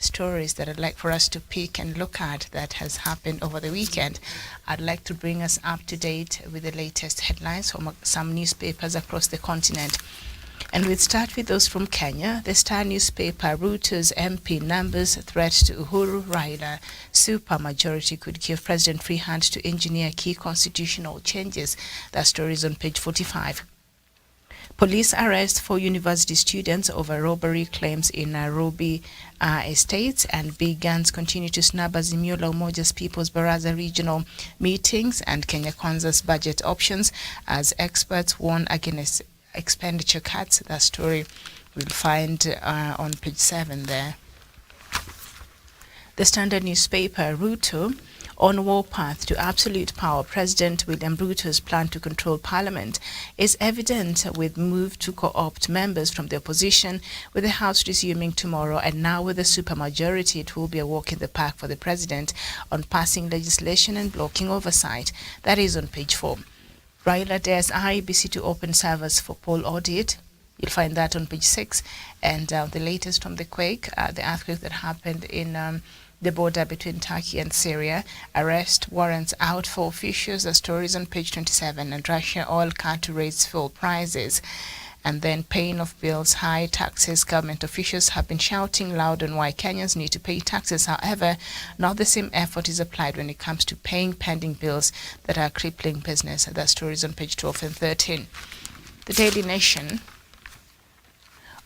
stories that I'd like for us to pick and look at that has happened over the weekend. I'd like to bring us up to date with the latest headlines from some newspapers across the continent. And we'll start with those from Kenya. The Star newspaper, Ruto's MP numbers threat to Uhuru Raila. Supermajority could give President free hand to engineer key constitutional changes. That story is on page 45. Police arrest 4 university students over robbery claims in Nairobi estates, and big guns continue to snub Azimio la Umoja's People's Baraza regional meetings and Kenya Kwanza's budget options as experts warn against expenditure cuts. That story we'll find on page 7 there. The Standard newspaper, Ruto on warpath to absolute power. President William Ruto's plan to control parliament is evident with move to co-opt members from the opposition, with the House resuming tomorrow, and now with a supermajority it will be a walk in the park for the president on passing legislation and blocking oversight. That is on page 4. Raila dares IEBC to open servers for poll audit. You'll find that on page 6. And the latest from the quake, the earthquake that happened in the border between Turkey and Syria. Arrest warrants out for officials. The story is on page 27. And Russia oil cut to raise fuel prices. And then pain of bills, high taxes. Government officials have been shouting loud on why Kenyans need to pay taxes. However, not the same effort is applied when it comes to paying pending bills that are crippling business. That story is on page 12 and 13. The Daily Nation.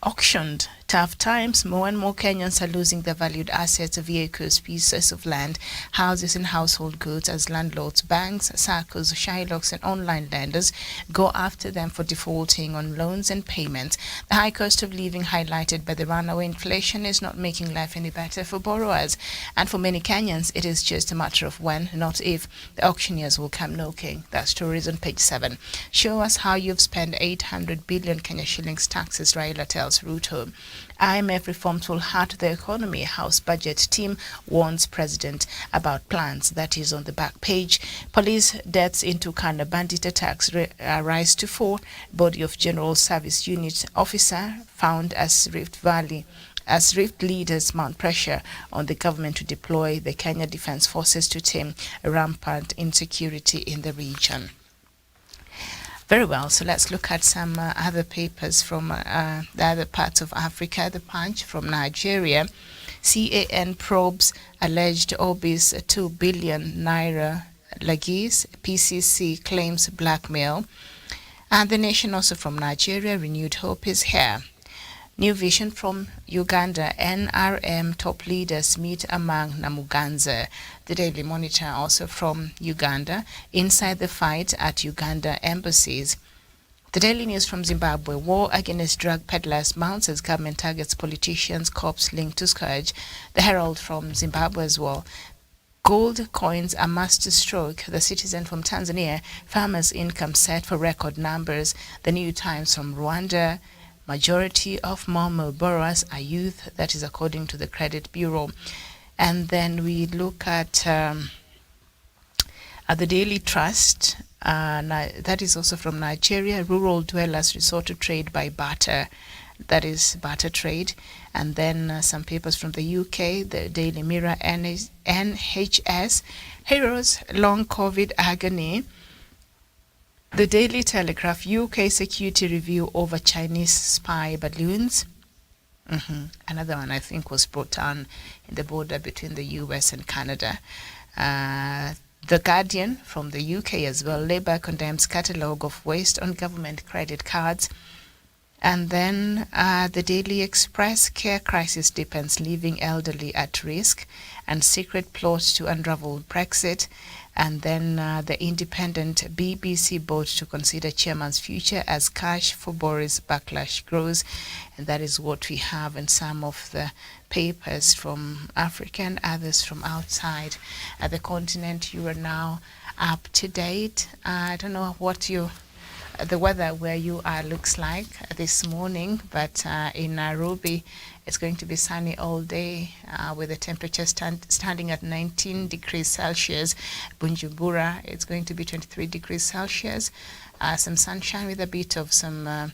Auctioned. Tough times. More and more Kenyans are losing their valued assets, vehicles, pieces of land, houses and household goods as landlords, banks, SACCOs, Shylocks and online lenders go after them for defaulting on loans and payments. The high cost of living highlighted by the runaway inflation is not making life any better for borrowers. And for many Kenyans, it is just a matter of when, not if, the auctioneers will come knocking. That story is on page 7. Show us how you've spent 800 billion Kenya shillings taxes, Raila tells Ruto. IMF reforms will hurt the economy. House budget team warns president about plans. That is on the back page. Police deaths in Turkana bandit attacks rise to 4. Body of General Service Unit officer found as Rift leaders mount pressure on the government to deploy the Kenya Defence Forces to tame rampant insecurity in the region. Very well, so let's look at some other papers from the other parts of Africa. The Punch from Nigeria. CAN probes alleged Obi's 2 billion naira legacies. PCC claims blackmail. And The Nation also from Nigeria. Renewed hope is here. New vision from Uganda. NRM top leaders meet among Namuganza. The Daily Monitor also from Uganda. Inside the fight at Uganda embassies. The Daily News from Zimbabwe. War against drug peddlers mounts as government targets politicians, cops linked to scourge. The Herald from Zimbabwe as well. Gold coins a masterstroke. The Citizen from Tanzania. Farmers' income set for record numbers. The New Times from Rwanda. Majority of Momo borrowers are youth. That is according to the Credit Bureau. And then we look at the Daily Trust. That is also from Nigeria. Rural dwellers resort to trade by barter. That is barter trade. And then some papers from the UK. The Daily Mirror, NHS. Heroes, long COVID agony. The Daily Telegraph, UK security review over Chinese spy balloons. Another one I think was brought down in the border between the US and Canada. The Guardian from the UK as well. Labour condemns catalogue of waste on government credit cards. And then the Daily Express, care crisis deepens, leaving elderly at risk, and secret plot to unravel Brexit. And then the Independent, BBC board to consider chairman's future as cash for Boris backlash grows. And that is what we have in some of the papers from Africa and others from outside the continent. You are now up to date. I don't know what the weather where you are looks like this morning, but in Nairobi it's going to be sunny all day with the temperature standing at 19 degrees Celsius. Bujumbura, it's going to be 23 degrees Celsius. Some sunshine with a bit of some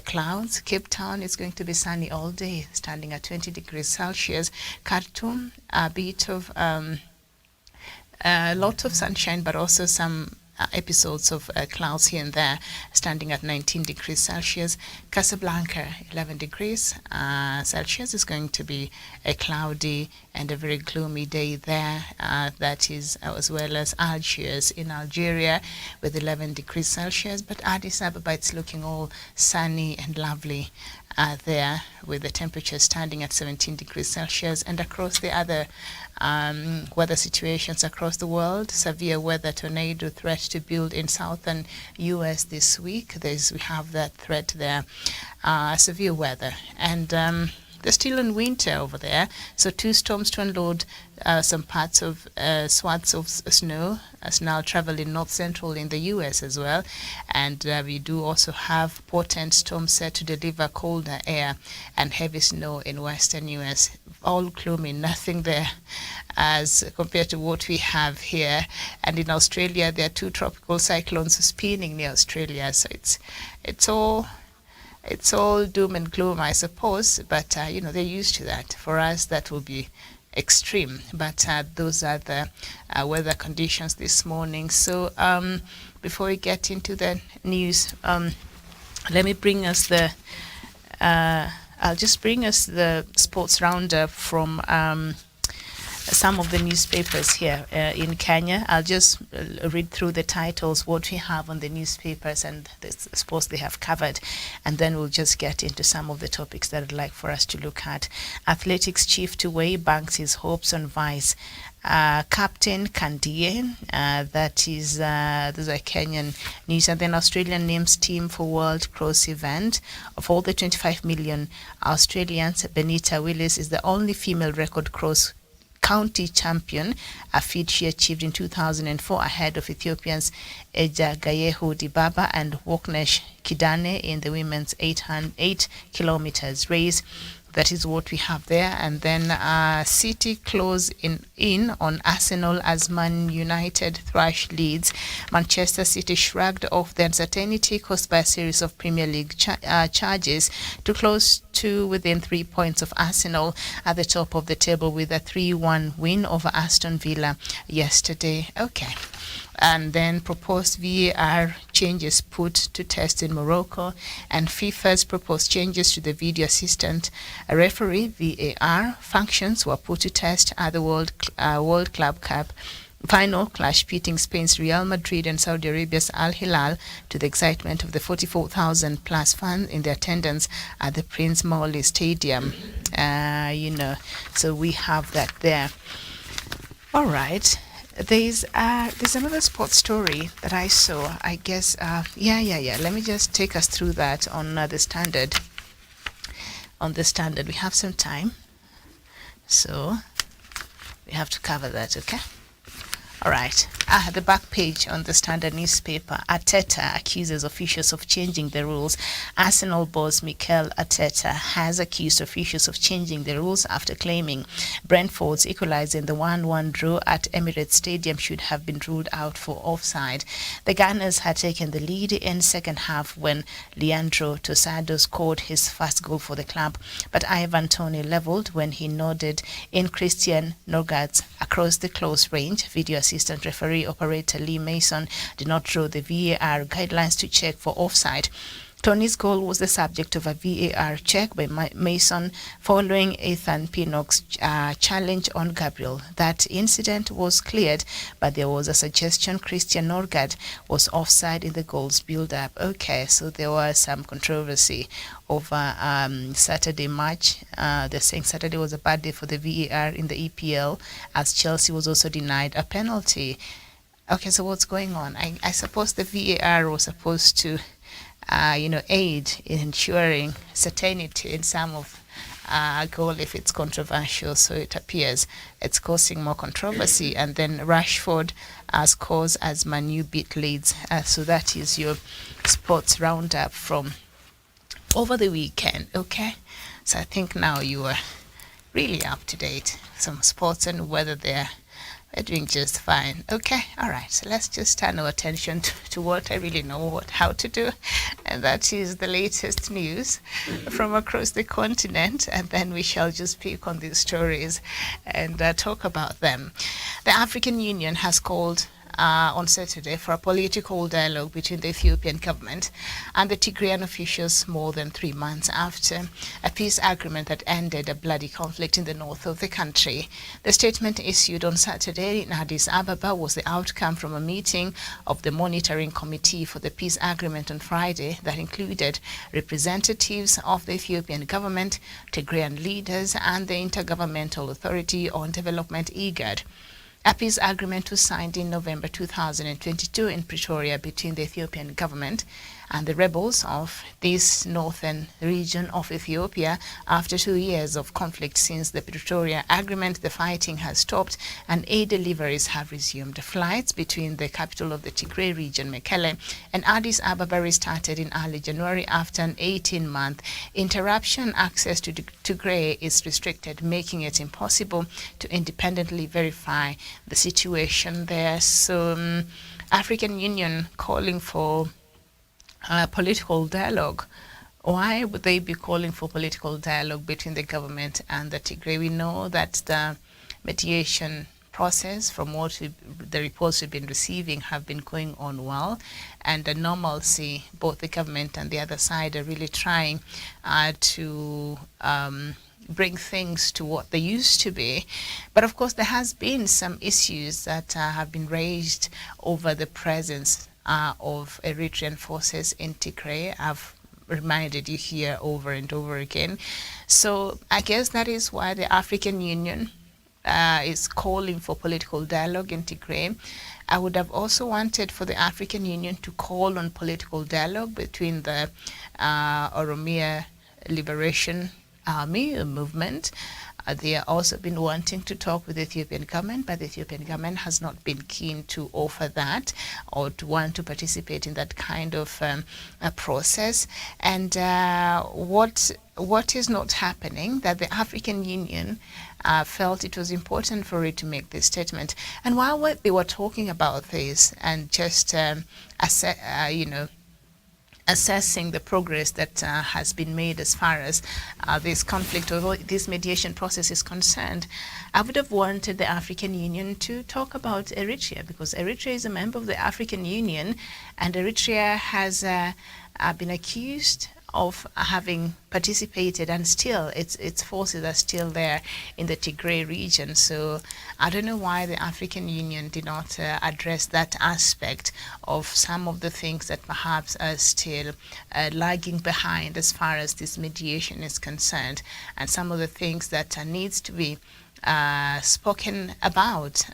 clouds. Cape Town is going to be sunny all day, standing at 20 degrees Celsius. Khartoum, a bit of a lot of sunshine, but also some episodes of clouds here and there, standing at 19 degrees Celsius. Casablanca, 11 degrees Celsius, is going to be a cloudy and a very gloomy day there. That is as well as Algiers in Algeria with 11 degrees Celsius. But Addis Ababa, it's looking all sunny and lovely there, with the temperature standing at 17 degrees Celsius. And across the other weather situations across the world, severe weather tornado threat to build in southern U.S. this week. We have that threat there, severe weather. And they're still in winter over there, so 2 storms to unload some parts of swaths of snow as now travel in north central in the U.S. as well. And we do also have potent storms set to deliver colder air and heavy snow in western U.S. All gloomy, nothing there as compared to what we have here. And in Australia, there are 2 tropical cyclones spinning near Australia, so it's all doom and gloom, I suppose, but they're used to that. For us, that will be extreme, but those are the weather conditions this morning. So before we get into the news, let me bring us I'll just bring us the sports roundup from some of the newspapers here in Kenya. I'll just read through the titles, what we have on the newspapers and the sports they have covered, and then we'll just get into some of the topics that I'd like for us to look at. Athletics chief Tuwei banks his hopes on Vice. Captain Kandie, those are Kenyan news. And then Australian names team for World Cross event. Of all the 25 million Australians, Benita Willis is the only female record cross county champion, a feat she achieved in 2004 ahead of Ethiopians Eja Gayehu Dibaba and Woknesh Kidane in the women's 8 kilometers race. That is what we have there. And then City close in on Arsenal as Man United thrash Leeds. Manchester City shrugged off the uncertainty caused by a series of Premier League charges to close to within 3 points of Arsenal at the top of the table with a 3-1 win over Aston Villa yesterday. Okay. And then proposed VAR changes put to test in Morocco, and FIFA's proposed changes to the video assistant referee VAR functions were put to test at the World Club Cup final clash pitting Spain's Real Madrid and Saudi Arabia's Al Hilal, to the excitement of the 44,000 plus fans in the attendance at the Prince Mauli Stadium. So we have that there. All right. There's another sports story that I saw. I guess, Let me just take us through that on the Standard. On the Standard, we have some time, so we have to cover that, okay? All right. The back page on the Standard newspaper. Arteta accuses officials of changing the rules. Arsenal boss Mikel Arteta has accused officials of changing the rules after claiming Brentford's equalizer in the 1-1 draw at Emirates Stadium should have been ruled out for offside. The Gunners had taken the lead in second half when Leandro Tosado scored his first goal for the club, but Ivan Toney levelled when he nodded in Christian Norgard's across the close range. Video assistant referee operator Lee Mason did not draw the VAR guidelines to check for offside. Tony's goal was the subject of a VAR check by Mason following Ethan Pinnock's challenge on Gabriel. That incident was cleared, but there was a suggestion Christian Norgard was offside in the goal's build-up. Okay, so there was some controversy over Saturday match. They're saying Saturday was a bad day for the VAR in the EPL, as Chelsea was also denied a penalty. Okay, so what's going on? I suppose the VAR was supposed to aid in ensuring certainty in some of a goal if it's controversial. So it appears it's causing more controversy. And then Rashford scores as Man U beat Leeds. So that is your sports roundup from over the weekend. Okay, so I think now you are really up to date. Some sports and whether they're We're doing just fine. Okay, all right. So let's just turn our attention to what I really know how to do, and that is the latest news from across the continent. And then we shall just pick on these stories and talk about them. The African Union has called on Saturday for a political dialogue between the Ethiopian government and the Tigrayan officials more than 3 months after a peace agreement that ended a bloody conflict in the north of the country. The statement issued on Saturday in Addis Ababa was the outcome from a meeting of the Monitoring Committee for the Peace Agreement on Friday that included representatives of the Ethiopian government, Tigrayan leaders, and the Intergovernmental Authority on Development (IGAD). A peace agreement was signed in November 2022 in Pretoria between the Ethiopian government and the rebels of this northern region of Ethiopia. After 2 years of conflict since the Pretoria Agreement, the fighting has stopped and aid deliveries have resumed. Flights between the capital of the Tigray region, Mekelle, and Addis Ababa restarted in early January after an 18-month interruption. Access to Tigray is restricted, making it impossible to independently verify the situation there. So, African Union calling for political dialogue. Why would they be calling for political dialogue between the government and the Tigray? We know that the mediation process, from what the reports we've been receiving, have been going on well, and the normalcy, both the government and the other side are really trying to bring things to what they used to be. But of course, there has been some issues that have been raised over the presence of Eritrean forces in Tigray. I've reminded you here over and over again. So I guess that is why the African Union is calling for political dialogue in Tigray. I would have also wanted for the African Union to call on political dialogue between the Oromia Liberation Army movement. They have also been wanting to talk with the Ethiopian government, but the Ethiopian government has not been keen to offer that or to want to participate in that kind of process. And what is not happening, that the African Union felt it was important for it to make this statement. And while they were talking about this and just assessing the progress that has been made as far as this conflict or this mediation process is concerned, I would have wanted the African Union to talk about Eritrea, because Eritrea is a member of the African Union, and Eritrea has been accused of having participated, and still its forces are still there in the Tigray region. So I don't know why the African Union did not address that aspect of some of the things that perhaps are still lagging behind as far as this mediation is concerned, and some of the things that needs to be spoken about.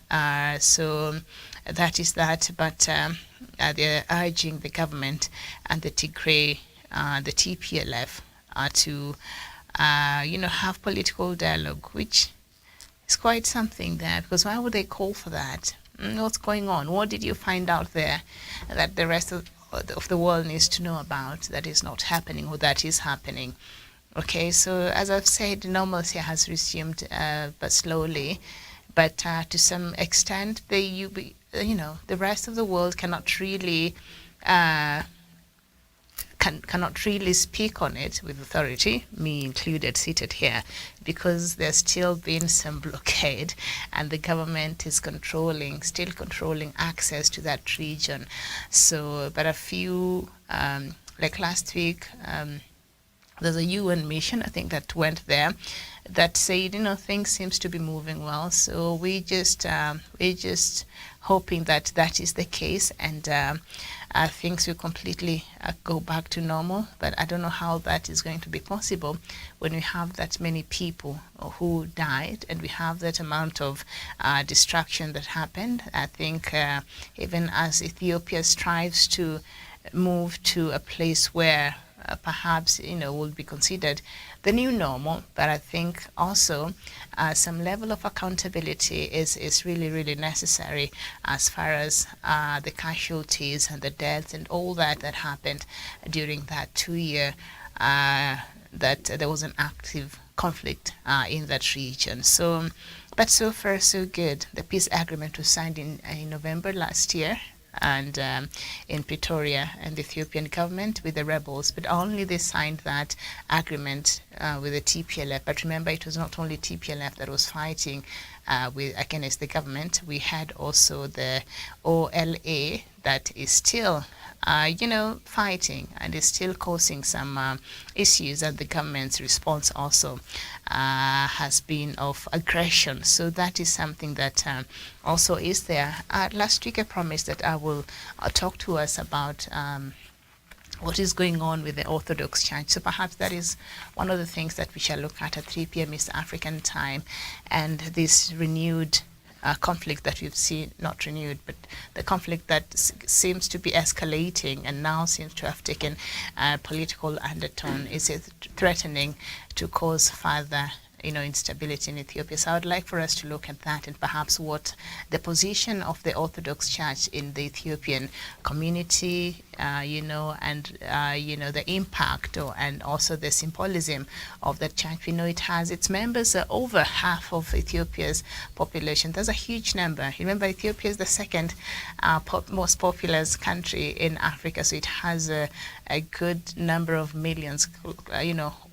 So that is that, but they're urging the government and the Tigray, the TPLF, to have political dialogue, which is quite something there, because why would they call for that? What's going on? What did you find out there that the rest of the world needs to know about that is not happening or that is happening? Okay, so as I've said, normalcy has resumed, but slowly. But to some extent, the rest of the world cannot really cannot really speak on it with authority, me included, seated here, because there's still been some blockade, and the government is still controlling access to that region. So, but a few, like last week, there's a UN mission, I think, that went there, that said, things seems to be moving well. So we're just hoping that that is the case, and things will completely go back to normal. But I don't know how that is going to be possible when we have that many people who died and we have that amount of destruction that happened. I think even as Ethiopia strives to move to a place where perhaps will be considered the new normal, but I think also some level of accountability is really, really necessary as far as the casualties and the deaths and all that happened during that 2 year that there was an active conflict in that region. So, But so far, so good. The peace agreement was signed in November last year, and in Pretoria, and the Ethiopian government with the rebels, but only they signed that agreement with the TPLF. But remember, it was not only TPLF that was fighting against the government. We had also the OLA that is still fighting and is still causing some issues, and the government's response also has been of aggression. So that is something that also is there. Last week I promised that I will talk to us about what is going on with the Orthodox Church. So perhaps that is one of the things that we shall look at 3 p.m. East African time, and this renewed conflict that we've seen, not renewed, but the conflict that seems to be escalating and now seems to have taken a political undertone. Is it threatening to cause further instability in Ethiopia? So I would like for us to look at that, and perhaps what the position of the Orthodox Church in the Ethiopian community, and the impact and also the symbolism of the church. We know it has its members are over half of Ethiopia's population. That's a huge number. Remember, Ethiopia is the second most populous country in Africa, so it has a good number of millions,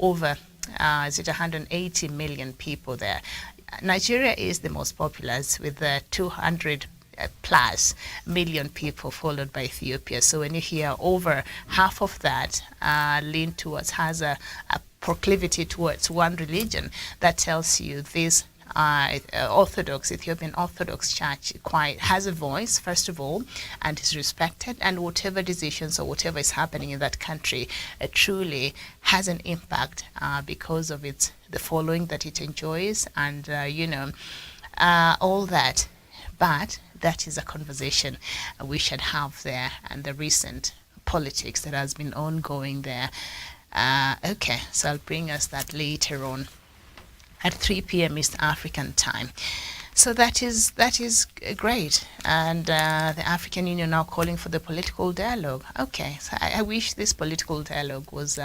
over is it 180 million people there. Nigeria is the most populous with 200 plus million people, followed by Ethiopia. So when you hear over half of that lean towards, has a proclivity towards one religion, that tells you this Ethiopian Orthodox Church has a voice, first of all, and is respected, and whatever decisions or whatever is happening in that country truly has an impact because of the following that it enjoys, and all that. But that is a conversation we should have there, and the recent politics that has been ongoing there. Okay, so I'll bring us that later on at 3 p.m. East African time. So that is great. And the African Union now calling for the political dialogue. Okay, so I wish this political dialogue was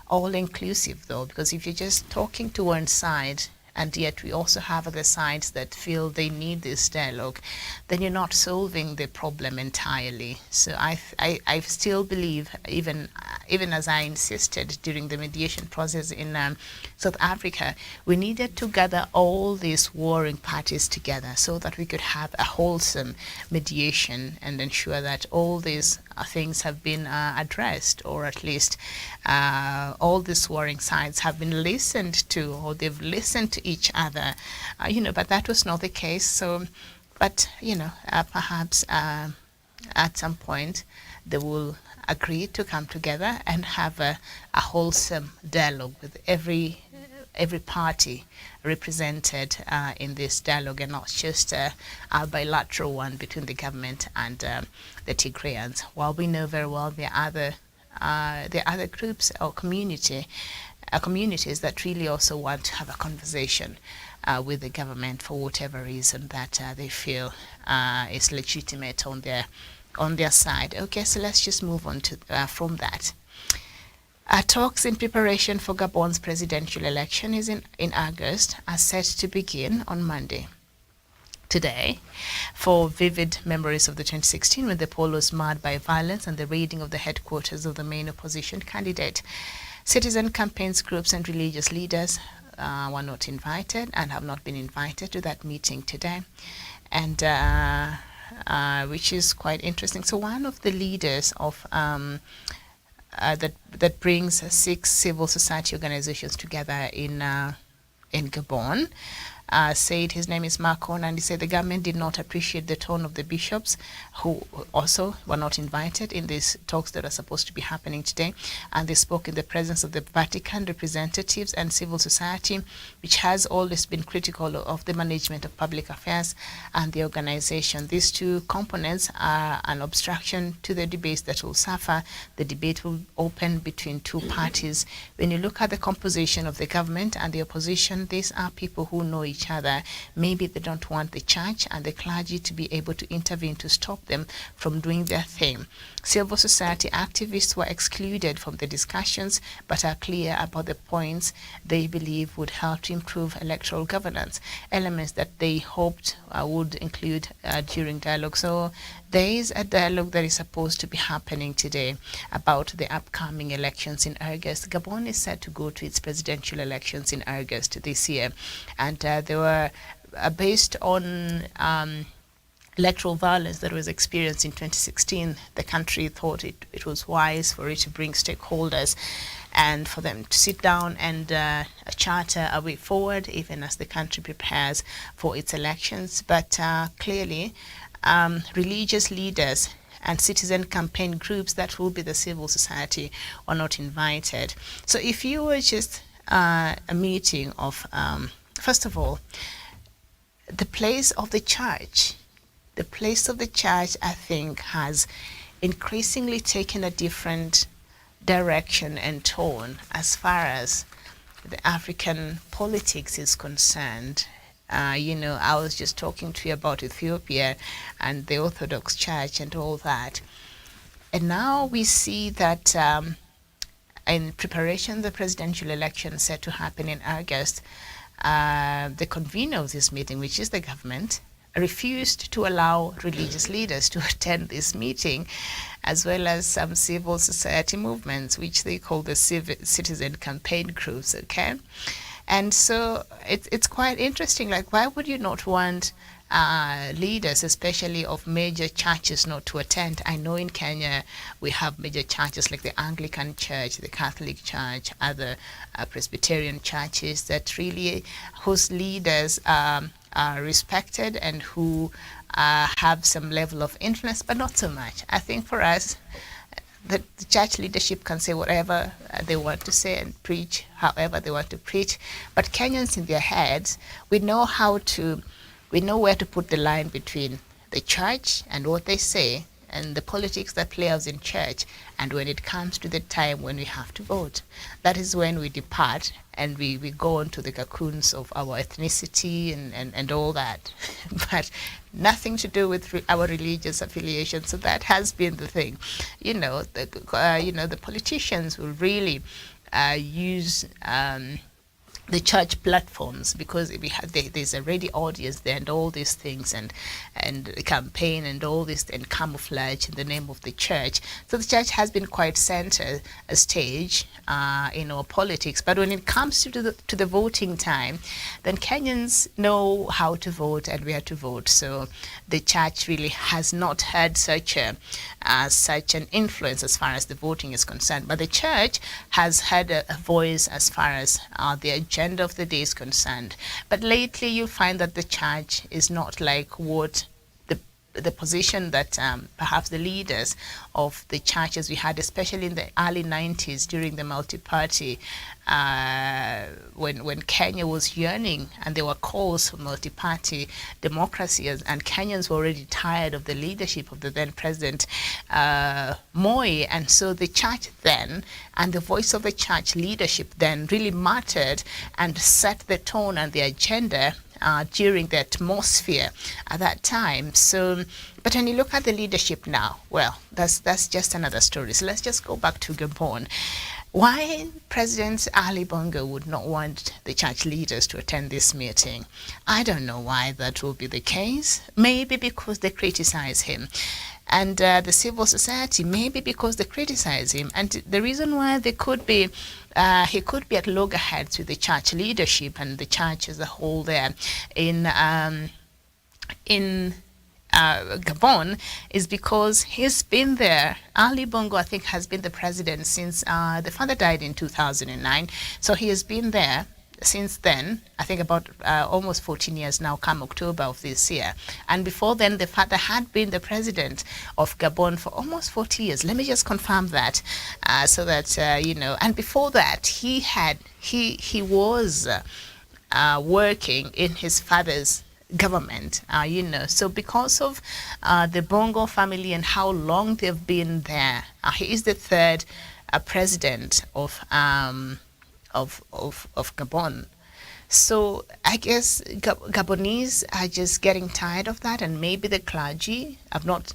all-inclusive, though, because if you're just talking to one side, and yet we also have other sides that feel they need this dialogue, then you're not solving the problem entirely. So I still believe, even as I insisted during the mediation process in South Africa, we needed to gather all these warring parties together so that we could have a wholesome mediation and ensure that all these things have been addressed, or at least all these warring sides have been listened to, or they've listened to each other, but that was not the case. So, but perhaps at some point they will agree to come together and have a wholesome dialogue with every party represented in this dialogue, and not just a bilateral one between the government and the Tigrayans. While we know very well there are other groups or communities that really also want to have a conversation with the government for whatever reason that they feel is legitimate on their side. Okay, so let's just move on to from that. Talks in preparation for Gabon's presidential election in August are set to begin on Monday. Today, for vivid memories of the 2016 when the poll was marred by violence and the raiding of the headquarters of the main opposition candidate. Citizen campaigns groups and religious leaders were not invited and have not been invited to that meeting today, and which is quite interesting. So one of the leaders of that brings 6 civil society organizations together in Gabon, said, his name is Marcon, and he said the government did not appreciate the tone of the bishops, who also were not invited in these talks that are supposed to be happening today. And they spoke in the presence of the Vatican representatives and civil society, which has always been critical of the management of public affairs and the organization. These two components are an obstruction to the debates that will suffer. The debate will open between two parties. When you look at the composition of the government and the opposition, these are people who know each other. Maybe they don't want the church and the clergy to be able to intervene to stop them from doing their thing. Civil society activists were excluded from the discussions, but are clear about the points they believe would help to improve electoral governance, elements that they hoped would include during dialogue. So there is a dialogue that is supposed to be happening today about the upcoming elections in August. Gabon is set to go to its presidential elections in August this year, and they were based on electoral violence that was experienced in 2016. The country thought it was wise for it to bring stakeholders and for them to sit down and charter a way forward, even as the country prepares for its elections. But clearly, religious leaders and citizen campaign groups that will be the civil society are not invited. So if you were just a meeting of, first of all, the place of the church, I think, has increasingly taken a different direction and tone as far as the African politics is concerned. I was just talking to you about Ethiopia and the Orthodox Church and all that. And now we see that in preparation, the presidential election set to happen in August, the convener of this meeting, which is the government, refused to allow religious leaders to attend this meeting, as well as some civil society movements, which they call the citizen campaign groups, okay? And so it's quite interesting. Like, why would you not want leaders, especially of major churches, not to attend? I know in Kenya we have major churches like the Anglican Church, the Catholic Church, other Presbyterian churches that really, whose leaders are respected and who have some level of influence, but not so much. I think for us, the church leadership can say whatever they want to say and preach however they want to preach. But Kenyans in their heads, we know where to put the line between the church and what they say and the politics that play out in church. And when it comes to the time when we have to vote, that is when we depart and we go on to the cocoons of our ethnicity and all that. But nothing to do with our religious affiliation. So that has been the thing. The politicians will really use the church platforms because there's already audience there and all these things and campaign and all this and camouflage in the name of the church. So the church has been quite center stage in our politics. But when it comes to the voting time, then Kenyans know how to vote and where to vote. So the church really has not had such an influence as far as the voting is concerned. But the church has had a voice as far as the agenda of the day is concerned. But lately you find that the church is not like what the position that perhaps the leaders of the churches we had, especially in the early 90s during the multi-party, when Kenya was yearning and there were calls for multi-party democracy, and Kenyans were already tired of the leadership of the then President Moi. And so the church then and the voice of the church leadership then really mattered and set the tone and the agenda during the atmosphere at that time. So, but when you look at the leadership now, well, that's just another story. So let's just go back to Gabon. Why President Ali Bongo would not want the church leaders to attend this meeting? I don't know why that will be the case. Maybe because they criticize him. And the civil society, maybe because they criticize him. And the reason why he could be at loggerheads with the church leadership and the church as a whole there in Gabon is because he's been there. Ali Bongo, I think, has been the president since the father died in 2009. So he has been there since then, I think about almost 14 years now, come October of this year. And before then, the father had been the president of Gabon for almost 40 years. Let me just confirm that, so that, and before that, he was working in his father's government, So because of the Bongo family and how long they've been there, he is the third president of Gabon. So I guess Gabonese are just getting tired of that, and maybe the clergy. I've not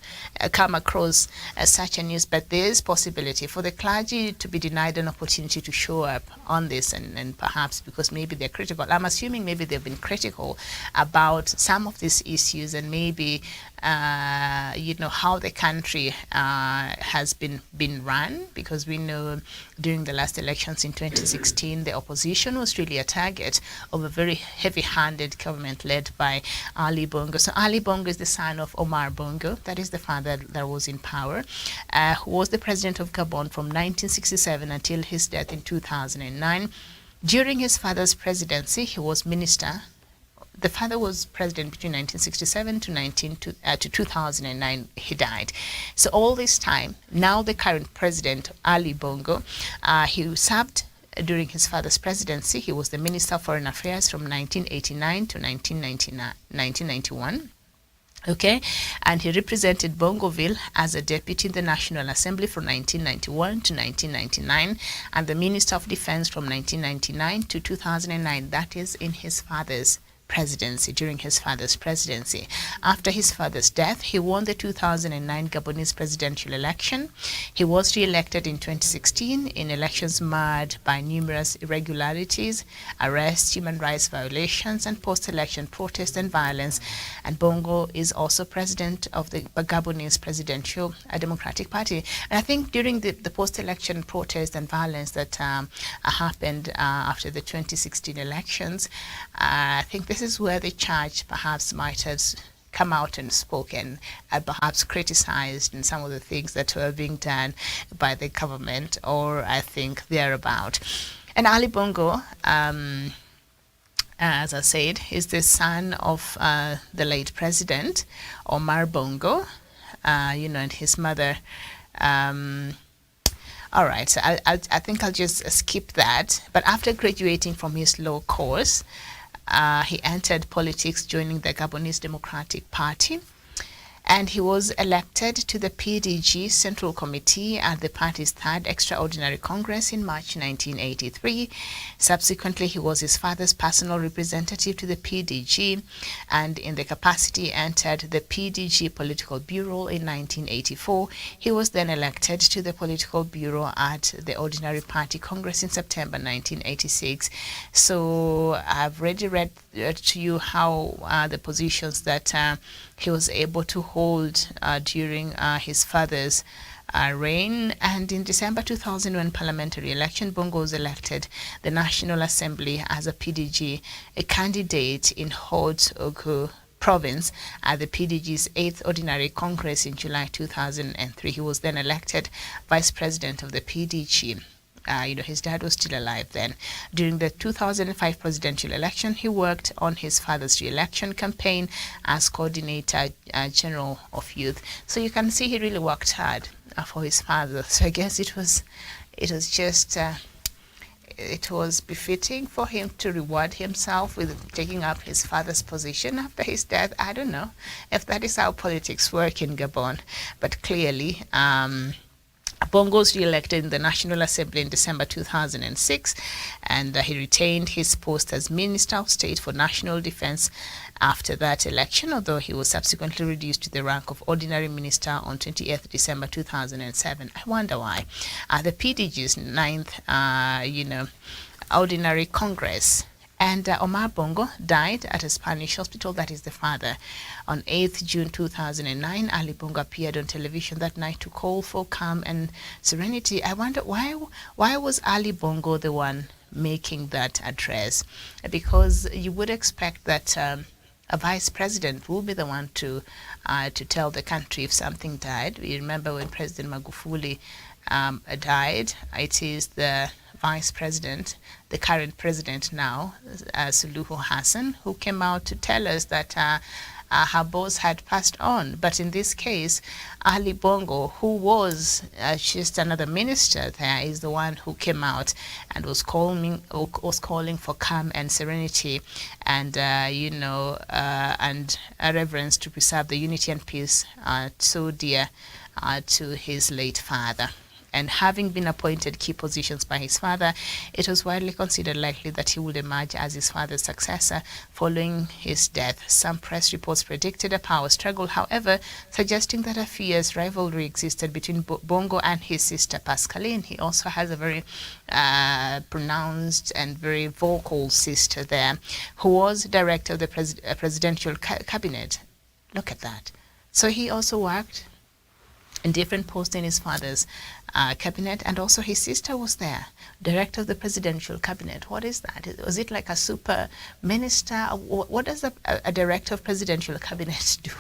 come across such a news, but there is possibility for the clergy to be denied an opportunity to show up on this, and perhaps because maybe they're critical. I'm assuming maybe they've been critical about some of these issues, and maybe how the country has been run, because we know during the last elections in 2016 the opposition was really a target of a very heavy-handed government led by Ali Bongo. So Ali Bongo is the son of Omar Bongo, that is the father that was in power, who was the president of Gabon from 1967 until his death in 2009. During his father's presidency, he was minister. The father was president between 1967 to 2009. He died. So all this time, now the current president, Ali Bongo, he served during his father's presidency. He was the Minister of Foreign Affairs from 1989 to 1991. Okay, and he represented Bongoville as a deputy in the National Assembly from 1991 to 1999, and the Minister of Defense from 1999 to 2009. That is in his father's presidency, during his father's presidency. After his father's death, he won the 2009 Gabonese presidential election. He was re-elected in 2016 in elections marred by numerous irregularities, arrests, human rights violations, and post-election protests and violence. And Bongo is also president of the Gabonese Presidential Democratic Party. And I think during the post-election protests and violence that happened after the 2016 elections, I think this is where the church perhaps might have come out and spoken and perhaps criticized in some of the things that were being done by the government, or I think thereabout. And Ali Bongo, as I said, is the son of the late president, Omar Bongo, and his mother. All right, so I think I'll just skip that. But after graduating from his law course, he entered politics, joining the Gabonese Democratic Party, and he was elected to the PDG Central Committee at the party's third extraordinary congress in March 1983. Subsequently, he was his father's personal representative to the PDG, and in the capacity entered the PDG Political Bureau in 1984. He was then elected to the Political Bureau at the Ordinary Party Congress in September 1986. So I've already read to you how the positions that he was able to hold during his father's reign. And in December 2001 parliamentary election, Bongo was elected the National Assembly as a PDG, a candidate in Haut-Ogo province at the PDG's 8th Ordinary Congress in July 2003. He was then elected vice president of the PDG. His dad was still alive then. During the 2005 presidential election, he worked on his father's re-election campaign as coordinator general of youth. So you can see he really worked hard for his father. So I guess it was just it was befitting for him to reward himself with taking up his father's position after his death. I don't know if that is how politics work in Gabon, but clearly Bongo was re-elected in the National Assembly in December 2006, and he retained his post as Minister of State for National Defense after that election, although he was subsequently reduced to the rank of Ordinary Minister on 28th December 2007. I wonder why. The PDG's 9th, Ordinary Congress. And Omar Bongo died at a Spanish hospital, that is the father. On 8th June 2009, Ali Bongo appeared on television that night to call for calm and serenity. I wonder why was Ali Bongo the one making that address? Because you would expect that a vice president will be the one to tell the country if something died. We remember when President Magufuli died, it is the vice president, the current president now, Suluhu Hassan, who came out to tell us that her boss had passed on. But in this case, Ali Bongo, who was just another minister there, is the one who came out and was calling for calm and serenity, and and a reverence to preserve the unity and peace so dear to his late father. And having been appointed key positions by his father, it was widely considered likely that he would emerge as his father's successor following his death. Some press reports predicted a power struggle, however, suggesting that a fierce rivalry existed between Bongo and his sister Pascaline. He also has a very pronounced and very vocal sister there, who was director of the presidential cabinet. Look at that. So he also worked in different posts in his father's cabinet, and also his sister was there, director of the presidential cabinet. What is that? Was it like a super minister? What does a director of presidential cabinet do?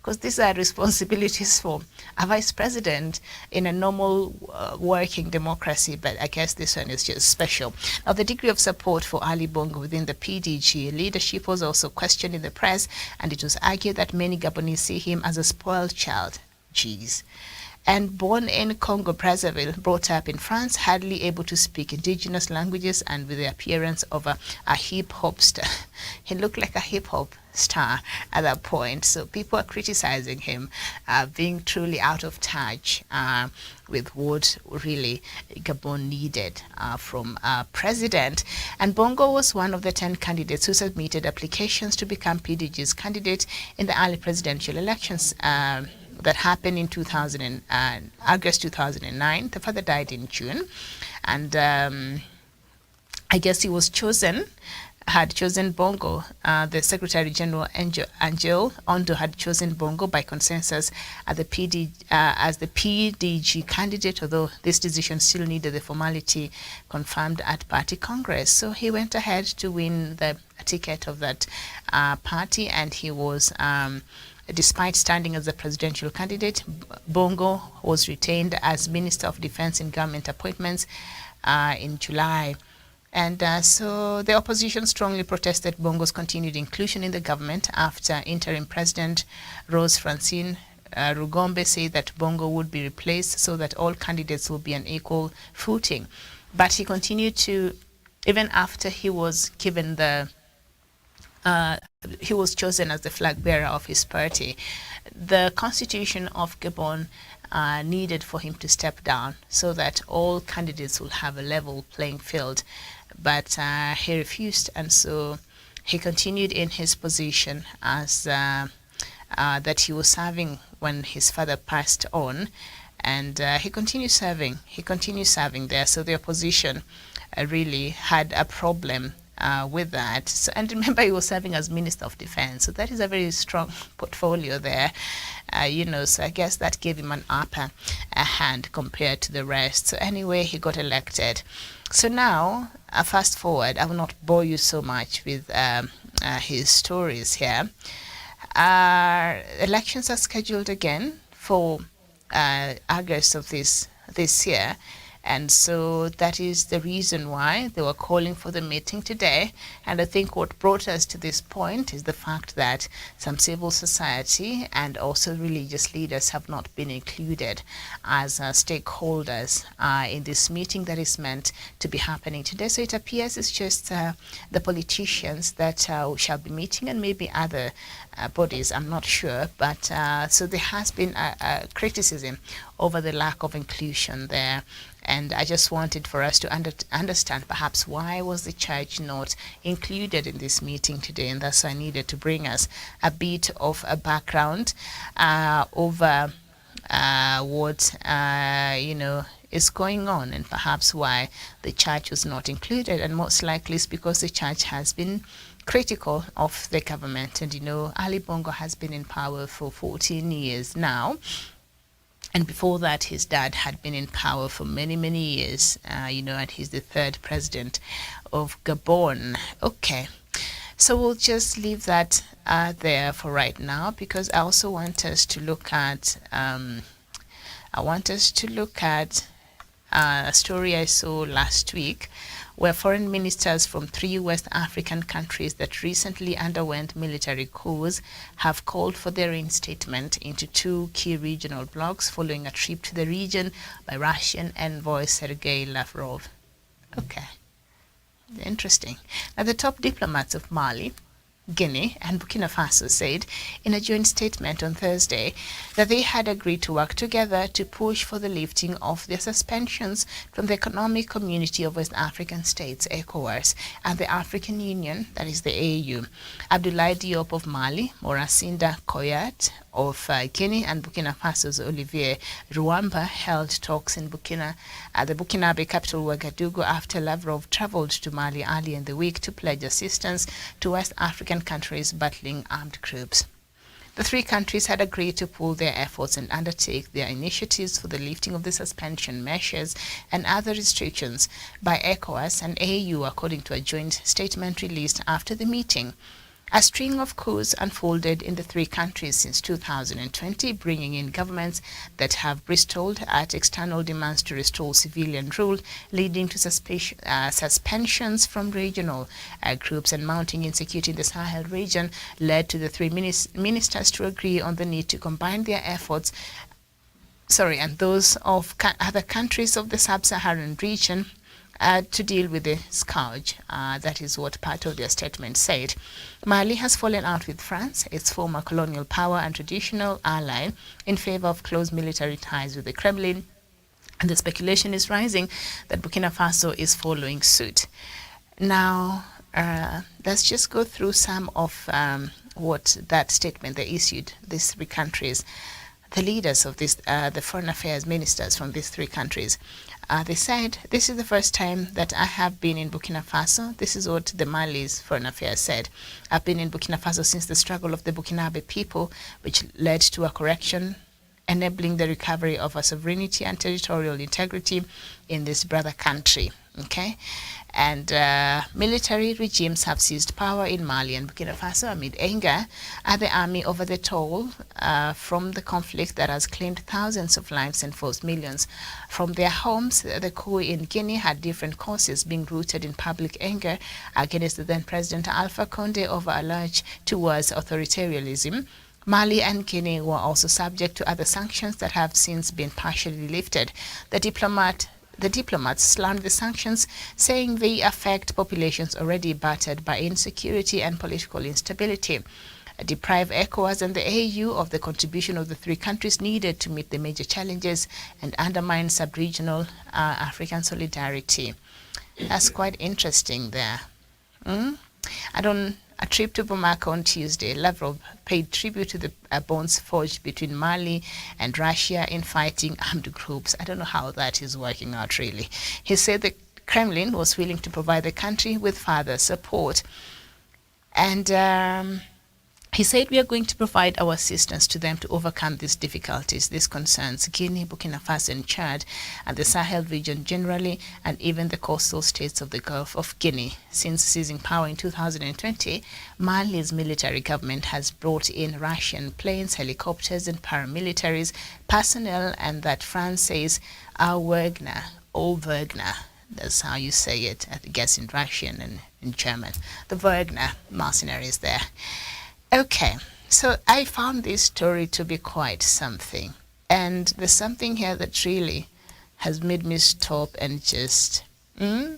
Because these are responsibilities for a vice president in a normal working democracy, but I guess this one is just special. Now, the degree of support for Ali Bongo within the PDG leadership was also questioned in the press, and it was argued that many Gabonese see him as a spoiled child. Jeez. And born in Congo Brazzaville, brought up in France, hardly able to speak indigenous languages, and with the appearance of a hip-hop star. He looked like a hip-hop star at that point. So people are criticizing him, being truly out of touch with what really Gabon needed from a president. And Bongo was one of the 10 candidates who submitted applications to become PDG's candidate in the early presidential elections that happened in August 2009. The father died in June, and I guess he was had chosen Bongo. The Secretary General Angel Ondo had chosen Bongo by consensus as the PDG candidate, although this decision still needed the formality confirmed at party congress. So he went ahead to win the ticket of that party, and he was despite standing as the presidential candidate, Bongo was retained as Minister of Defense in government appointments in July. And so the opposition strongly protested Bongo's continued inclusion in the government after interim President Rose Francine Rugombe said that Bongo would be replaced so that all candidates will be on equal footing. But he continued to, even after he was given he was chosen as the flag bearer of his party, the constitution of Gabon needed for him to step down so that all candidates will have a level playing field. But he refused, and so he continued in his position as that he was serving when his father passed on, and he continued serving. He continued serving there. So the opposition really had a problem with that. So, and remember, he was serving as Minister of Defense, so that is a very strong portfolio there, so I guess that gave him an upper hand compared to the rest. So anyway, he got elected. So now, fast forward, I will not bore you so much with his stories here. Elections are scheduled again for August of this year. And so that is the reason why they were calling for the meeting today. And I think what brought us to this point is the fact that some civil society and also religious leaders have not been included as stakeholders in this meeting that is meant to be happening today. So it appears it's just the politicians that shall be meeting, and maybe other bodies, I'm not sure. But so there has been a criticism over the lack of inclusion there. And I just wanted for us to understand perhaps why was the church not included in this meeting today, and thus I needed to bring us a bit of a background over what is going on, and perhaps why the church was not included. And most likely it's because the church has been critical of the government. And Ali Bongo has been in power for 14 years now. And before that, his dad had been in power for many, many years, and he's the third president of Gabon. Okay, so we'll just leave that there for right now, because I also want us to look at, a story I saw last week, where foreign ministers from 3 West African countries that recently underwent military coups have called for their reinstatement into 2 key regional blocs following a trip to the region by Russian envoy Sergei Lavrov. Okay, interesting. Now, the top diplomats of Mali, Guinea, and Burkina Faso said in a joint statement on Thursday that they had agreed to work together to push for the lifting of their suspensions from the Economic Community of West African States, ECOWAS, and the African Union, that is the AU. Abdoulaye Diop of Mali, Moracinda Koyat of Guinea, and Burkina Faso's Olivier Ruamba held talks in the Burkinabe capital Ouagadougou after Lavrov traveled to Mali earlier in the week to pledge assistance to West African countries battling armed groups. The three countries had agreed to pool their efforts and undertake their initiatives for the lifting of the suspension measures and other restrictions by ECOWAS and AU, according to a joint statement released after the meeting. A string of coups unfolded in the three countries since 2020, bringing in governments that have bristled at external demands to restore civilian rule, leading to suspensions from regional groups, and mounting insecurity in the Sahel region led to the three ministers to agree on the need to combine their efforts and those of other countries of the sub-Saharan region to deal with the scourge. That is what part of their statement said. Mali has fallen out with France, its former colonial power and traditional ally, in favor of close military ties with the Kremlin, and the speculation is rising that Burkina Faso is following suit. Now, let's just go through some of what that statement they issued, these three countries. The leaders of this, the foreign affairs ministers from these three countries, they said, "This is the first time that I have been in Burkina Faso." This is what the Mali's foreign affairs said. "I've been in Burkina Faso since the struggle of the Burkinabe people, which led to a correction, enabling the recovery of our sovereignty and territorial integrity in this brother country." Okay? And military regimes have seized power in Mali and Burkina Faso amid anger at the army over the toll from the conflict that has claimed thousands of lives and forced millions from their homes. The coup in Guinea had different causes, being rooted in public anger against the then President Alpha Conde over a lurch towards authoritarianism. Mali and Guinea were also subject to other sanctions that have since been partially lifted. The diplomats slammed the sanctions, saying they affect populations already battered by insecurity and political instability, deprive ECOWAS and the AU of the contribution of the three countries needed to meet the major challenges, and undermine sub-regional African solidarity. That's quite interesting there. A trip to Bamako on Tuesday, Lavrov paid tribute to the bonds forged between Mali and Russia in fighting armed groups. I don't know how that is working out, really. He said the Kremlin was willing to provide the country with further support. And he said, "We are going to provide our assistance to them to overcome these difficulties. This concerns Guinea, Burkina Faso, and Chad, and the Sahel region generally, and even the coastal states of the Gulf of Guinea." Since seizing power in 2020, Mali's military government has brought in Russian planes, helicopters, and paramilitaries personnel, and that France says Wagner, that's how you say it, I guess, in Russian and in German. The Wagner mercenaries there. Okay, so I found this story to be quite something. And there's something here that really has made me stop and just... All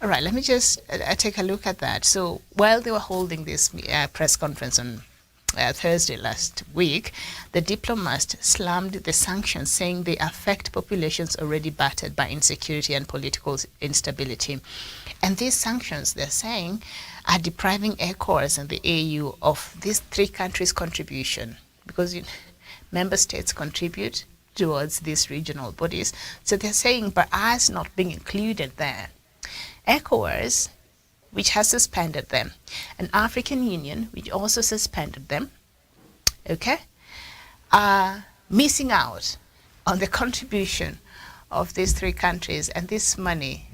right, let me just take a look at that. So while they were holding this press conference on Thursday last week, the diplomats slammed the sanctions, saying they affect populations already battered by insecurity and political instability. And these sanctions, they're saying, are depriving ECOWAS and the AU of these three countries' contribution, because member states contribute towards these regional bodies. So they're saying, by us not being included there, ECOWAS, which has suspended them, and African Union, which also suspended them, okay, are missing out on the contribution of these three countries. And this money,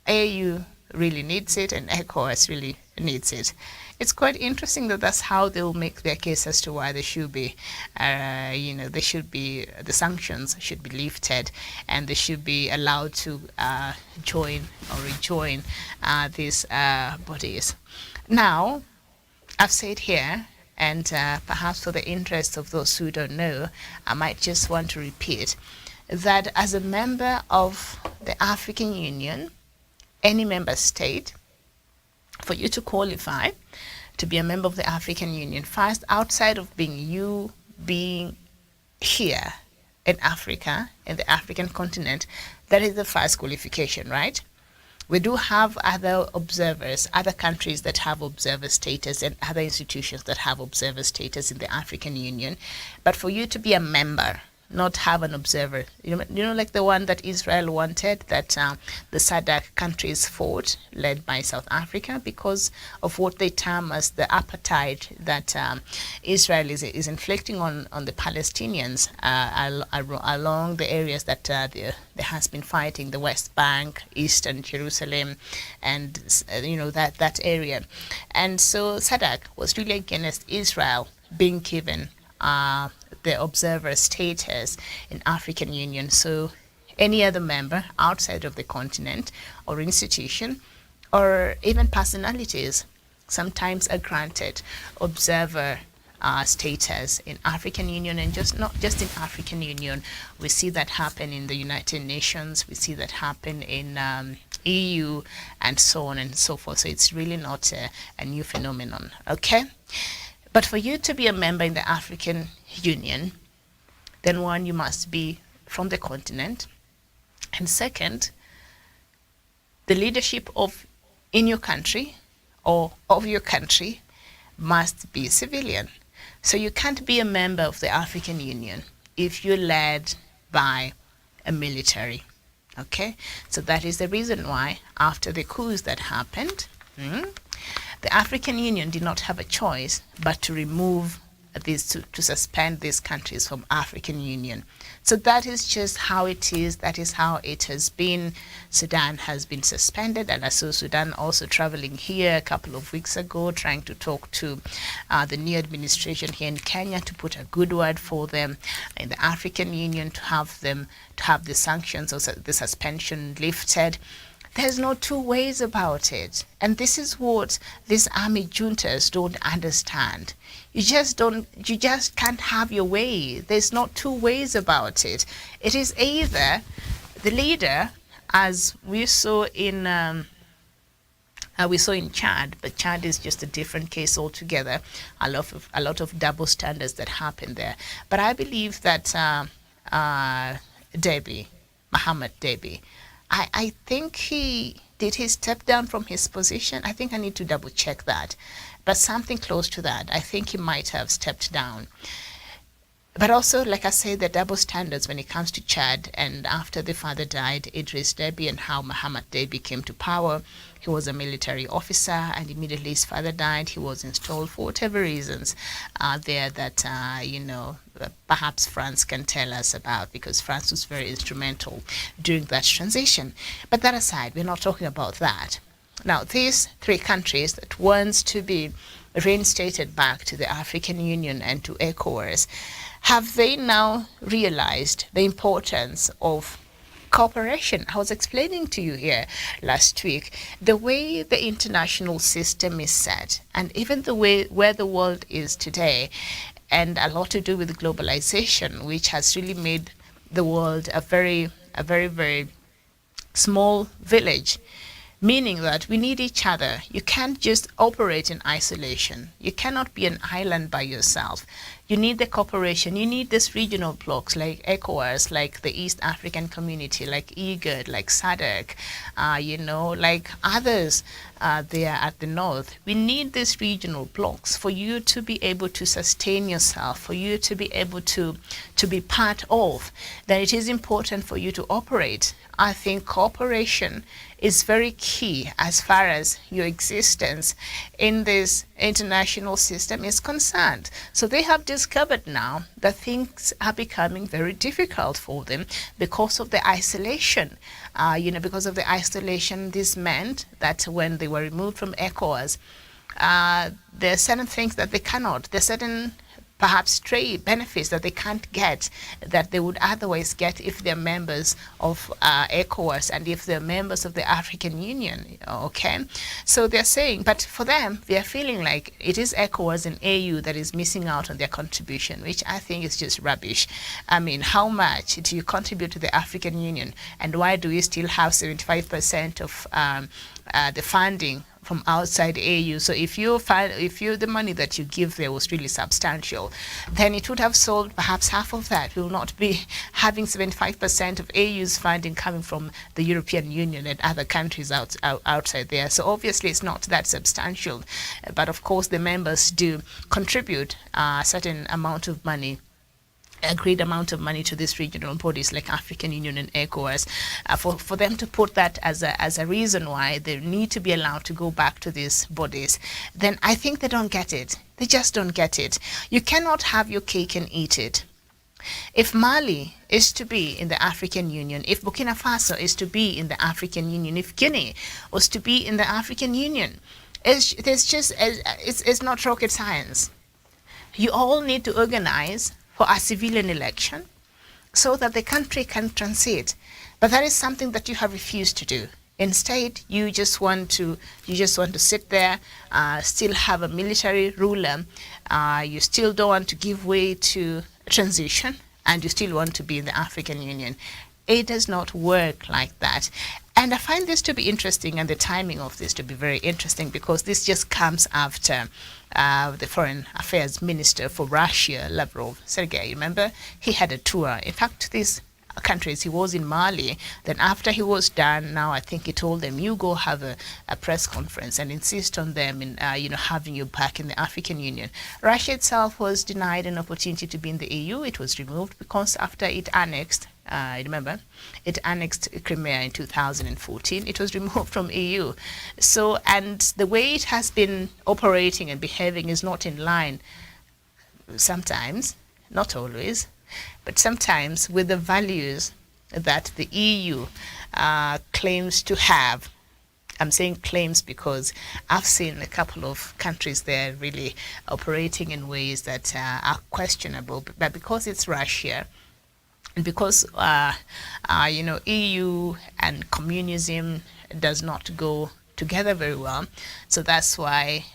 AU really needs it, and ECOWAS really needs it. It's quite interesting that that's how they'll make their case as to why they should be, the sanctions should be lifted, and they should be allowed to join or rejoin these bodies. Now, I've said here, and perhaps for the interest of those who don't know, I might just want to repeat that as a member of the African Union, any member state, for you to qualify to be a member of the African Union. First, outside of being here in Africa, in the African continent, that is the first qualification, right? We do have other observers, other countries that have observer status and other institutions that have observer status in the African Union. But for you to be a member, not have an observer, like the one that Israel wanted, that the SADC countries fought, led by South Africa, because of what they term as the apartheid that Israel is inflicting on the Palestinians along the areas that there has been fighting, the West Bank, Eastern Jerusalem, and that area. And so SADC was really against Israel being given the observer status in African Union. So any other member outside of the continent or institution or even personalities sometimes are granted observer status in African Union, and not just in African Union. We see that happen in the United Nations, we see that happen in EU, and so on and so forth. So it's really not a new phenomenon, okay? But for you to be a member in the African Union, then one, you must be from the continent. And second, the leadership in your country or of your country must be civilian. So you can't be a member of the African Union if you're led by a military. Okay? So that is the reason why after the coups that happened, the African Union did not have a choice but to remove these, to suspend these countries from African Union. So that is just how it is. That is how it has been. Sudan has been suspended, and I saw Sudan also traveling here a couple of weeks ago, trying to talk to the new administration here in Kenya to put a good word for them in the African Union, to have the sanctions or the suspension lifted. There's no two ways about it. And this is what these army juntas don't understand. You just can't have your way. There's not two ways about it. It is either the leader, as we saw in Chad, but Chad is just a different case altogether. A lot of double standards that happen there. But I believe that Mohammed Deby, I think he step down from his position. I think I need to double check that, but something close to that. I think he might have stepped down. But also, like I said, the double standards when it comes to Chad, and after the father died, Idris Deby, and how Mohammed Deby came to power. He was a military officer, and immediately his father died, he was installed for whatever reasons there that, perhaps France can tell us about, because France was very instrumental during that transition. But that aside, we're not talking about that. Now, these three countries that wants to be reinstated back to the African Union and to ECOWAS, have they now realized the importance of cooperation? I was explaining to you here last week the way the international system is set, and even the way where the world is today, and a lot to do with globalization, which has really made the world a very, very small village. Meaning that we need each other. You can't just operate in isolation. You cannot be an island by yourself. You need the cooperation. You need these regional blocs like ECOWAS, like the East African Community, like IGAD, like SADC, like others there at the north. We need these regional blocs for you to be able to sustain yourself, for you to be able to be part of. Then it is important for you to operate. I think cooperation is very key as far as your existence in this international system is concerned. So they have discovered now that things are becoming very difficult for them because of the isolation. Because of the isolation, this meant that when they were removed from ECOWAS, there are certain things that they cannot. There are certain perhaps trade benefits that they can't get that they would otherwise get if they're members of ECOWAS and if they're members of the African Union, okay? So they're saying, but for them, they're feeling like it is ECOWAS and AU that is missing out on their contribution, which I think is just rubbish. I mean, how much do you contribute to the African Union, and why do we still have 75% of the funding from outside AU. So if the money that you give there was really substantial, then it would have solved perhaps half of that. We will not be having 75% of AU's funding coming from the European Union and other countries outside there. So obviously it's not that substantial, but of course the members do contribute a certain amount of money, agreed amount of money, to these regional bodies like African Union and ECOWAS, for them to put that as a reason why they need to be allowed to go back to these bodies, then I think they don't get it. They just don't get it. You cannot have your cake and eat it. If Mali is to be in the African Union, if Burkina Faso is to be in the African Union, if Guinea was to be in the African Union, it's not rocket science. You all need to organize for a civilian election so that the country can transit. But that is something that you have refused to do. Instead, you just want to sit there, still have a military ruler. You still don't want to give way to transition, and you still want to be in the African Union. It does not work like that. And I find this to be interesting, and the timing of this to be very interesting, because this just comes after the Foreign Affairs Minister for Russia, Lavrov, Sergei, remember? He had a tour. In fact, these countries, he was in Mali. Then after he was done, now I think he told them, you go have a press conference and insist on them in having you back in the African Union. Russia itself was denied an opportunity to be in the EU. It was removed because after it annexed, remember, it annexed Crimea in 2014. It was removed from EU. So, and the way it has been operating and behaving is not in line, sometimes, not always, but sometimes, with the values that the EU claims to have. I'm saying claims because I've seen a couple of countries there really operating in ways that are questionable, but because it's Russia, and because EU and communism does not go together very well, so that's why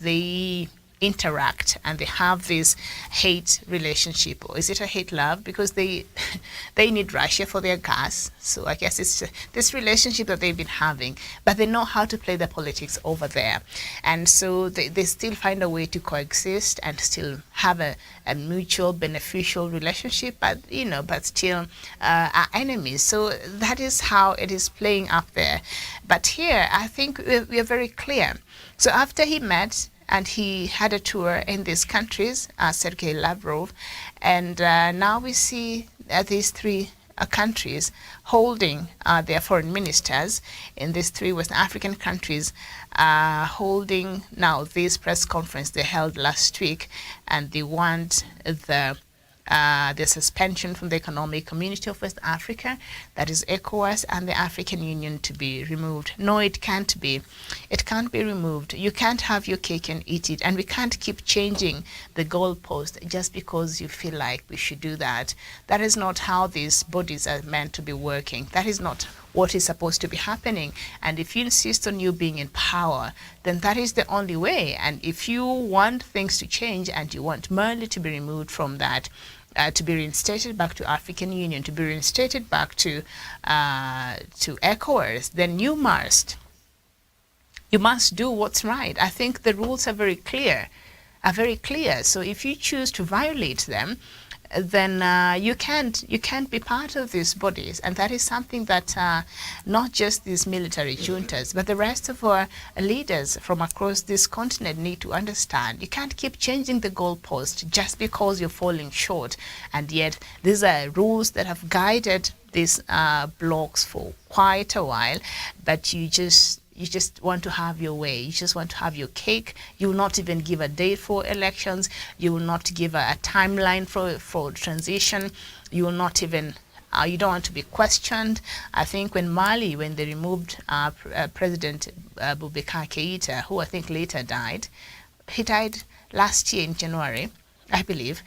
they interact and they have this hate relationship, or is it a hate love, because they need Russia for their gas. So I guess it's this relationship that they've been having, but they know how to play the politics over there, and so they still find a way to coexist and still have a mutual beneficial relationship, but still are enemies. So that is how it is playing up there. But here I think we are very clear. So after he met and he had a tour in these countries, Sergei Lavrov, and now we see these three countries holding their foreign ministers in these three West African countries, holding now this press conference they held last week, and they want the suspension from the Economic Community of West Africa, that is ECOWAS, and the African Union to be removed. No, it can't be. It can't be removed. You can't have your cake and eat it, and we can't keep changing the goalpost just because you feel like we should do that. That is not how these bodies are meant to be working. That is not what is supposed to be happening. And if you insist on you being in power, then that is the only way. And if you want things to change and you want Mali to be removed from that, to be reinstated back to African Union, to be reinstated back to ECOWAS, then you must do what's right. I think the rules are very clear. So if you choose to violate them, then you can't be part of these bodies, and that is something that not just these military juntas, but the rest of our leaders from across this continent need to understand. You can't keep changing the goalpost just because you're falling short, and yet these are rules that have guided these blocs for quite a while, but you just want to have your way. You just want to have your cake. You will not even give a date for elections. You will not give a timeline for transition. You will not even, you don't want to be questioned. I think when they removed President Boubacar Keïta, who I think later died, he died last year in January, I believe.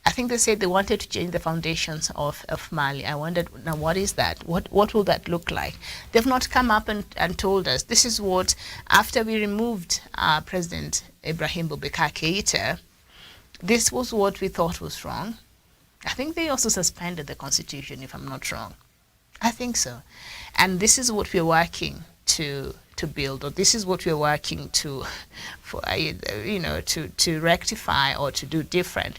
I think they said they wanted to change the foundations of Mali. I wondered, now what is that? What will that look like? They've not come up and told us. This is what, after we removed President Ibrahim Boubacar Keïta, this was what we thought was wrong. I think they also suspended the constitution, if I'm not wrong. I think so. And this is what we're working to build, or this is what we're working to, for to rectify or to do different.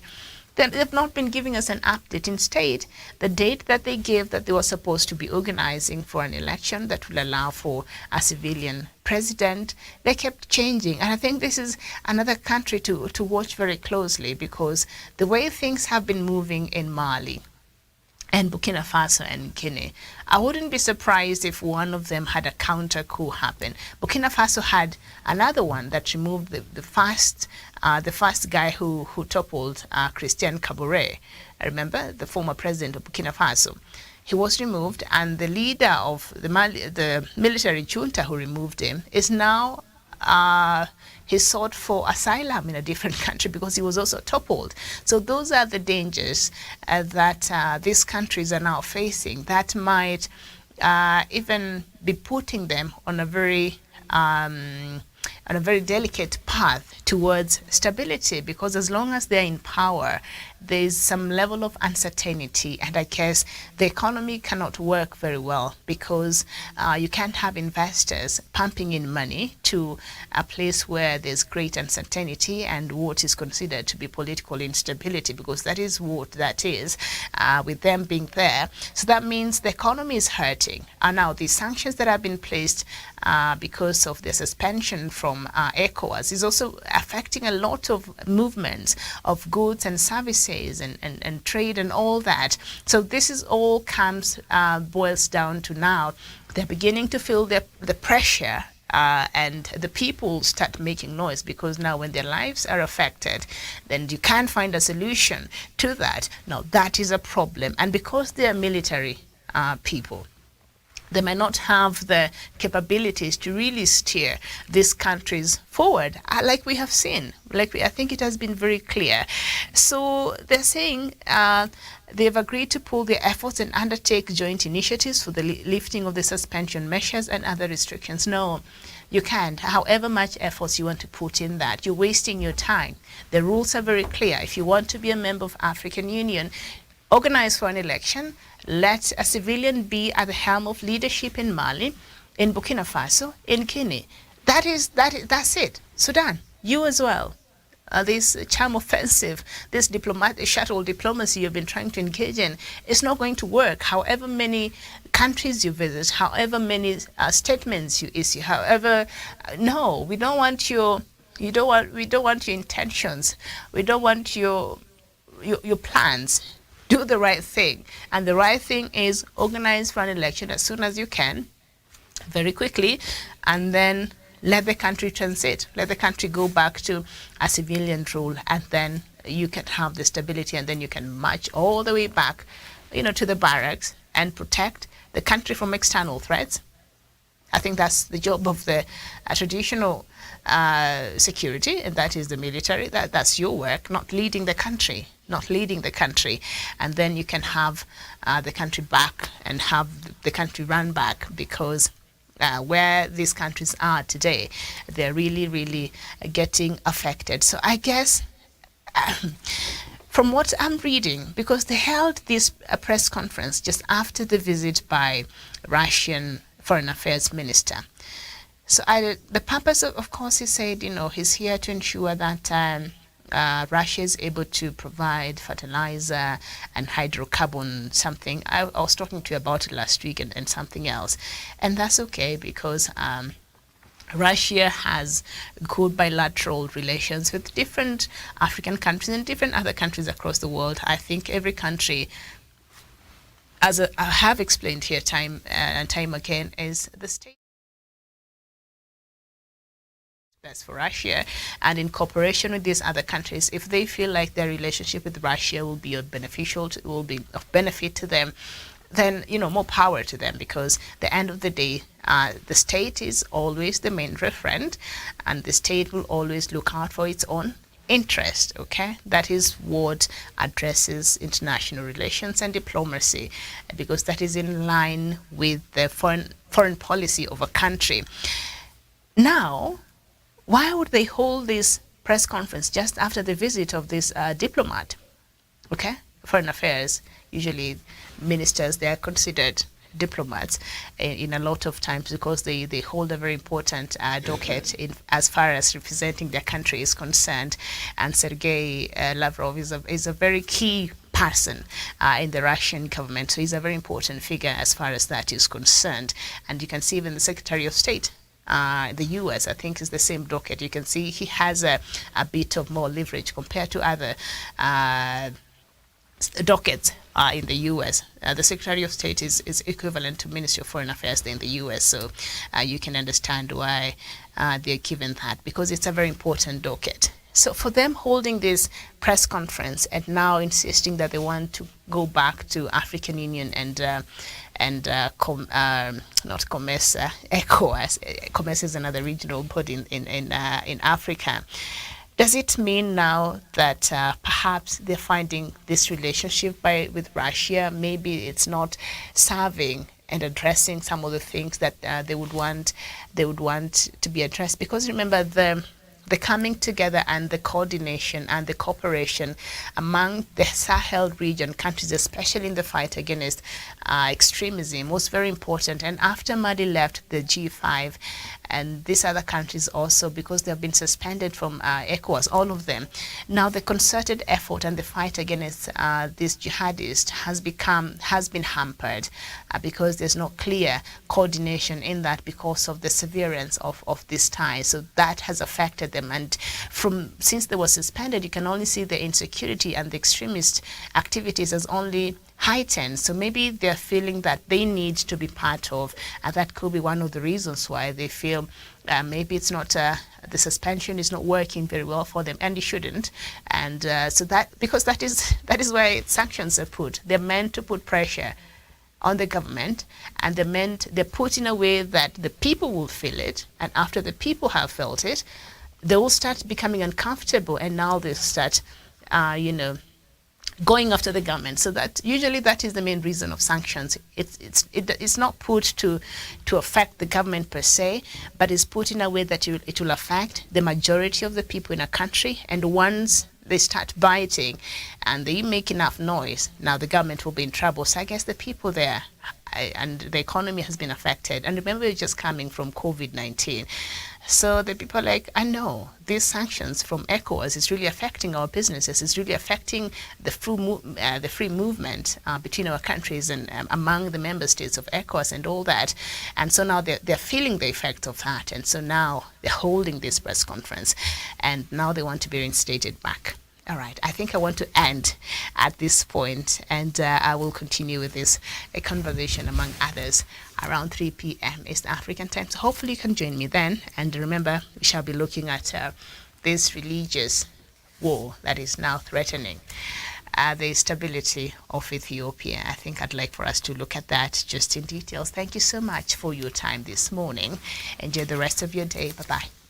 They've not been giving us an update. Instead, the date that they gave that they were supposed to be organizing for an election that will allow for a civilian president, they kept changing. And I think this is another country to watch very closely, because the way things have been moving in Mali and Burkina Faso and Guinea, I wouldn't be surprised if one of them had a counter coup happen. Burkina Faso had another one that removed the first guy who toppled Christian Kabore. I remember the former president of Burkina Faso. He was removed, and the leader of the military junta who removed him is now he sought for asylum in a different country because he was also toppled. So those are the dangers that these countries are now facing, that might even be putting them on a very delicate path towards stability, because as long as they're in power, there's some level of uncertainty, and I guess the economy cannot work very well, because you can't have investors pumping in money to a place where there's great uncertainty and what is considered to be political instability, because that is what that is with them being there. So that means the economy is hurting. And now the sanctions that have been placed because of the suspension from ECOWAS is also affecting a lot of movements of goods and services and trade and all that. So this is all boils down to now they're beginning to feel the pressure, and the people start making noise, because now when their lives are affected, then you can't find a solution to that. Now that is a problem. And because they are military people, they may not have the capabilities to really steer these countries forward, like we have seen. I think it has been very clear. So they're saying they've agreed to pool their efforts and undertake joint initiatives for the lifting of the suspension measures and other restrictions. No, you can't. However much efforts you want to put in that, you're wasting your time. The rules are very clear. If you want to be a member of African Union, organize for an election, let a civilian be at the helm of leadership in Mali, in Burkina Faso, in Guinea. That's it. Sudan, you as well. This charm offensive, this shuttle diplomacy you've been trying to engage in, is not going to work. However many countries you visit, however many statements you issue, no, we don't want your intentions. We don't want your plans. Do the right thing. And the right thing is organize for an election as soon as you can, very quickly, and then let the country transit. Let the country go back to a civilian rule, and then you can have the stability, and then you can march all the way back, to the barracks and protect the country from external threats. I think that's the job of the traditional security, and that is the military. That's your work, not leading the country. And then you can have the country back and have the country run back, because where these countries are today, they're really, really getting affected. So I guess from what I'm reading, because they held this press conference just after the visit by Russian Foreign Affairs Minister. So the purpose of course, he said, he's here to ensure that Russia is able to provide fertilizer and hydrocarbon something. I was talking to you about it last week and something else. And that's okay, because Russia has good bilateral relations with different African countries and different other countries across the world. I think every country, as I have explained here time and time again, is the state best for Russia, and in cooperation with these other countries, if they feel like their relationship with Russia will be will be of benefit to them, then more power to them, because at the end of the day, the state is always the main referent, and the state will always look out for its own interest. Okay, that is what addresses international relations and diplomacy, because that is in line with the foreign policy of a country. Now, why would they hold this press conference just after the visit of this diplomat? Okay, foreign affairs, usually ministers, they are considered diplomats in a lot of times, because they hold a very important docket as far as representing their country is concerned. And Sergei Lavrov is a very key person in the Russian government. So he's a very important figure as far as that is concerned. And you can see even the Secretary of State, the U.S., I think, is the same docket. You can see he has a bit of more leverage compared to other dockets in the U.S. The Secretary of State is equivalent to Ministry of Foreign Affairs in the U.S. So you can understand why they're given that, because it's a very important docket. So for them holding this press conference and now insisting that they want to go back to African Union and not COMES, ECOWAS. COMES is another regional body in Africa. Does it mean now that perhaps they're finding this relationship with Russia, maybe it's not serving and addressing some of the things that they would want to be addressed? Because remember, the coming together and the coordination and the cooperation among the Sahel region countries, especially in the fight against extremism, was very important. And after Mali left the G5, and these other countries also, because they have been suspended from ECOWAS, all of them, now the concerted effort and the fight against these jihadists has been hampered because there's no clear coordination in that because of the severance of this tie. So that has affected them. And since they were suspended, you can only see the insecurity and the extremist activities as only heightened. So maybe they're feeling that they need to be part of, and that could be one of the reasons why they feel maybe it's not the suspension is not working very well for them, and it shouldn't. And so that, because that is why sanctions are put. They're meant to put pressure on the government, and they're put in a way that the people will feel it, and after the people have felt it, they will start becoming uncomfortable, and now they start going after the government. So that usually that is the main reason of sanctions. It's not put to affect the government per se, but it's put in a way that it will affect the majority of the people in a country. And once they start biting and they make enough noise, now the government will be in trouble. So I guess the people there and the economy has been affected. And remember, we're just coming from COVID-19. So the people are like, I know these sanctions from ECOWAS is really affecting our businesses. It's really affecting the free movement between our countries and among the member states of ECOWAS and all that. And so now they're feeling the effect of that. And so now they're holding this press conference, and now they want to be reinstated back. All right, I think I want to end at this point, and I will continue with this conversation among others around 3 p.m. East African time. So hopefully you can join me then. And remember, we shall be looking at this religious war that is now threatening the stability of Ethiopia. I think I'd like for us to look at that just in details. Thank you so much for your time this morning. Enjoy the rest of your day. Bye-bye.